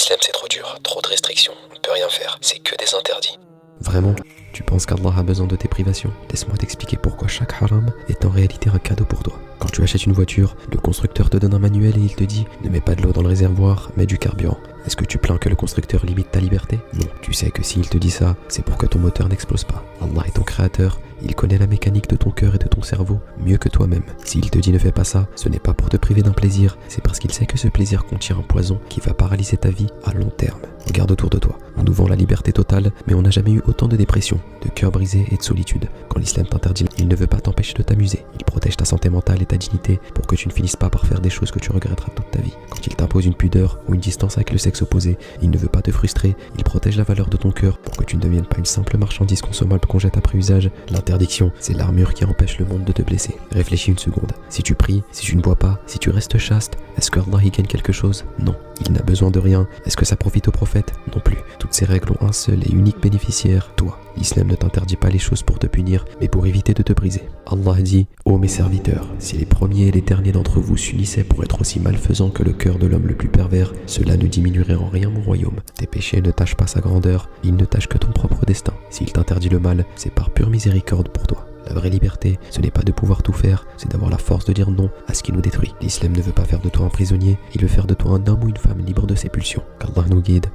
L'islam c'est trop dur, trop de restrictions, on ne peut rien faire, c'est que des interdits. Vraiment? Tu penses qu'Allah a besoin de tes privations? Laisse-moi t'expliquer pourquoi chaque haram est en réalité un cadeau pour toi. Quand tu achètes une voiture, le constructeur te donne un manuel et il te dit « Ne mets pas de l'eau dans le réservoir, mets du carburant ». Est-ce que tu plains que le constructeur limite ta liberté? Non, tu sais que s'il te dit ça, c'est pour que ton moteur n'explose pas. Allah est ton créateur, il connaît la mécanique de ton cœur et de ton cerveau mieux que toi-même. S'il te dit ne fais pas ça, ce n'est pas pour te priver d'un plaisir, c'est parce qu'il sait que ce plaisir contient un poison qui va paralyser ta vie à long terme. Regarde autour de toi, on nous vend la liberté totale, mais on n'a jamais eu autant de dépression, de cœur brisé et de solitude. Quand l'islam t'interdit, il ne veut pas t'empêcher de t'amuser. Il protège ta santé mentale et ta dignité pour que tu ne finisses pas par faire des choses que tu regretteras toute ta vie. Quand il t'impose une pudeur ou une distance avec le sexe opposé, il ne veut pas te frustrer, il protège la valeur de ton cœur pour que tu ne deviennes pas une simple marchandise consommable qu'on jette après usage. L'interdiction, c'est l'armure qui empêche le monde de te blesser. Réfléchis une seconde. Si tu pries, si tu ne bois pas, si tu restes chaste, est-ce que Allah y gagne quelque chose? Non. Il n'a besoin de rien. Est-ce que ça profite au prophète? Non plus. Toutes ces règles ont un seul et unique bénéficiaire, toi. L'islam ne t'interdit pas les choses pour te punir, mais pour éviter de te briser. Allah dit « Ô mes serviteurs, si les premiers et les derniers d'entre vous s'unissaient pour être aussi malfaisants que le cœur de l'homme le plus pervers, cela ne diminuerait en rien mon royaume. Tes péchés ne tachent pas sa grandeur, ils ne tachent que ton propre destin. S'il t'interdit le mal, c'est par pure miséricorde pour toi. La vraie liberté, ce n'est pas de pouvoir tout faire, c'est d'avoir la force de dire non à ce qui nous détruit. L'islam ne veut pas faire de toi un prisonnier, il veut faire de toi un homme ou une femme libre de ses pulsions. Qu'Allah nous guide.